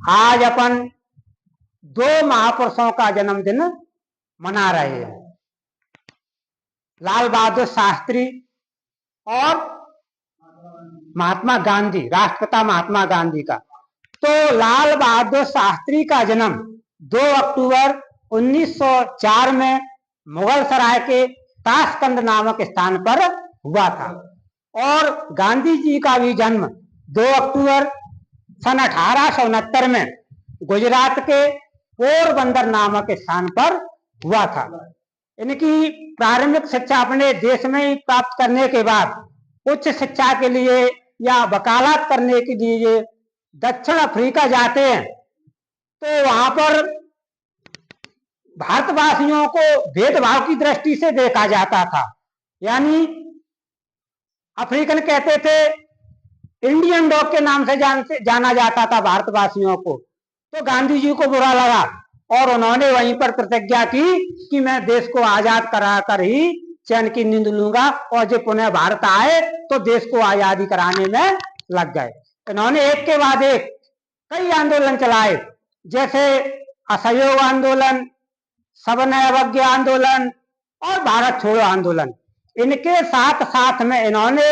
आज अपन दो महापुरुषों का जन्मदिन मना रहे हैं, लाल बहादुर शास्त्री और महात्मा गांधी, राष्ट्रपिता महात्मा गांधी का। तो लाल बहादुर शास्त्री का जन्म 2 अक्टूबर 1904 में मुगल सराय के ताशकंद नामक स्थान पर हुआ था और गांधी जी का भी जन्म 2 अक्टूबर सन 1869 में गुजरात के पोरबंदर नामक स्थान पर हुआ था। इनकी प्रारंभिक शिक्षा अपने देश में ही प्राप्त करने के बाद उच्च शिक्षा के लिए या वकालत करने के लिए दक्षिण अफ्रीका जाते हैं, तो वहां पर भारतवासियों को भेदभाव की दृष्टि से देखा जाता था। यानी अफ्रीकन कहते थे, इंडियन डॉग के नाम से जाना जाता था भारतवासियों को। तो गांधी जी को बुरा लगा और उन्होंने वहीं पर प्रतिज्ञा की कि मैं देश को आजाद कराकर ही चैन की नींद लूंगा, और जब पुनः भारत आए तो देश को आजादी कराने में लग गए। इन्होंने एक के बाद एक कई आंदोलन चलाए, जैसे असहयोग आंदोलन, सविनय अवज्ञा आंदोलन और भारत छोड़ो आंदोलन। इनके साथ साथ में इन्होंने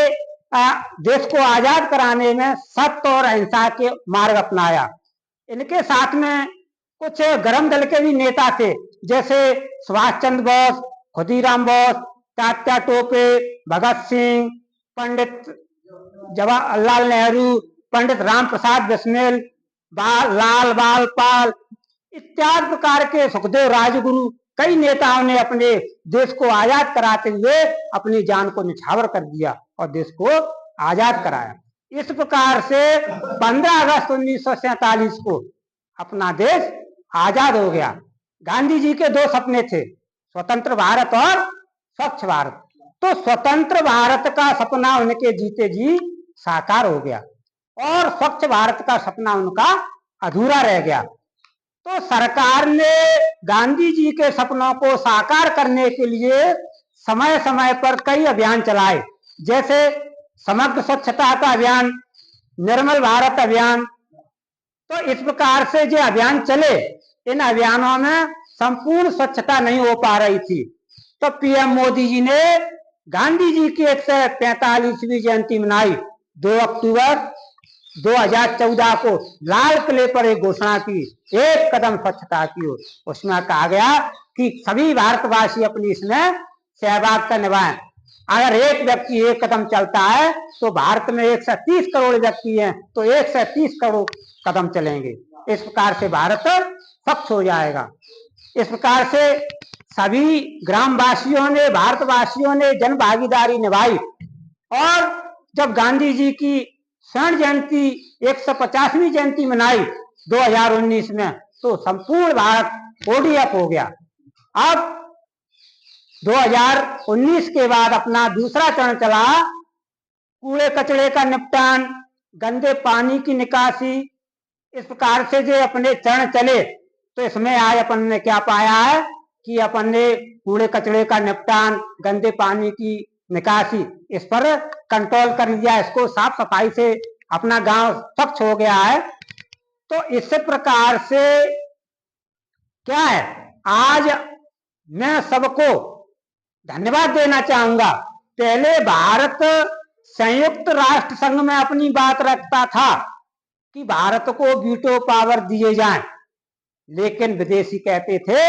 देश को आजाद कराने में सत्य और अहिंसा के मार्ग अपनाया। इनके साथ में कुछ गरम दल के भी नेता थे, जैसे सुभाष चंद्र बोस, खुदीराम बोस, तात्या टोपे, भगत सिंह, पंडित जवाहरलाल नेहरू, पंडित राम प्रसाद बिस्मिल, लाल बाल पाल इत्यादि प्रकार के, सुखदेव राजगुरु, कई नेताओं ने अपने देश को आजाद कराते हुए अपनी जान को निछावर कर दिया और देश को आजाद कराया। इस प्रकार से 15 अगस्त 1947 को अपना देश आजाद हो गया। गांधी जी के 2 सपने थे, स्वतंत्र भारत और स्वच्छ भारत। तो स्वतंत्र भारत का सपना उनके जीते जी साकार हो गया और स्वच्छ भारत का सपना उनका अधूरा रह गया। तो सरकार ने गांधी जी के सपनों को साकार करने के लिए समय समय पर कई अभियान चलाए, जैसे समग्र स्वच्छता का अभियान, निर्मल भारत अभियान। तो इस प्रकार से जो अभियान चले, इन अभियानों में संपूर्ण स्वच्छता नहीं हो पा रही थी। तो पीएम मोदी जी ने गांधी जी की 145वीं जयंती मनाई 2 अक्टूबर 2014 को लाल किले पर एक घोषणा की, एक कदम स्वच्छता की ओर। उसमें कहा गया कि सभी भारतवासी अपनी इसमें सहभागिता निभाएं। अगर एक व्यक्ति एक कदम चलता है तो भारत में 130 करोड़ व्यक्ति हैं, तो 130 करोड़ कदम चलेंगे। इस प्रकार से भारत स्वच्छ हो जाएगा। इस प्रकार से सभी ग्रामवासियों ने, भारतवासियों ने जन भागीदारी निभाई और जब गांधी जी की स्वर्ण जयंती 150वीं जयंती मनाई 2019 में, तो संपूर्ण भारत ओडीएफ हो गया। अब 2019 के बाद अपना दूसरा चरण चला, कूड़े कचरे का निपटान, गंदे पानी की निकासी। इस प्रकार से जो अपने चरण चले, तो इसमें आज अपन ने क्या पाया है कि अपन ने कूड़े कचरे का निपटान, गंदे पानी की निकासी, इस पर कंट्रोल कर लिया। इसको साफ सफाई से अपना गांव स्वच्छ हो गया है। तो इस प्रकार से क्या है, आज मैं सबको धन्यवाद देना चाहूंगा। पहले भारत संयुक्त राष्ट्र संघ में अपनी बात रखता था कि भारत को वीटो पावर दिए जाए, लेकिन विदेशी कहते थे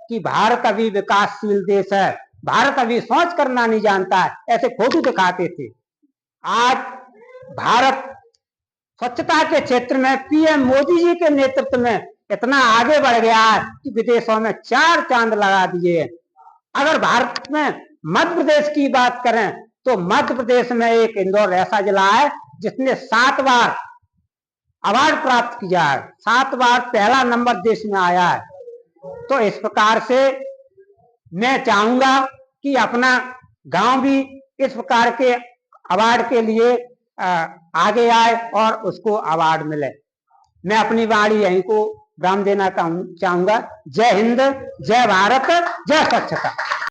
कि भारत अभी विकासशील देश है, भारत अभी सोच करना नहीं जानता है, ऐसे फोटो दिखाते थे। आज भारत स्वच्छता के क्षेत्र में पीएम मोदी जी के नेतृत्व में इतना आगे बढ़ गया है कि विदेशों में 4 चांद लगा दिए हैं। अगर भारत में मध्य प्रदेश की बात करें, तो मध्य प्रदेश में एक इंदौर ऐसा जिला है जिसने 7 बार अवार्ड प्राप्त किया है, 7 बार पहला नंबर देश में आया है। तो इस प्रकार से मैं चाहूंगा कि अपना गांव भी इस प्रकार के अवार्ड के लिए आगे आए और उसको अवार्ड मिले। मैं अपनी वाणी यहीं को विराम देना चाहूंगा। जय हिंद, जय भारत, जय स्वच्छता।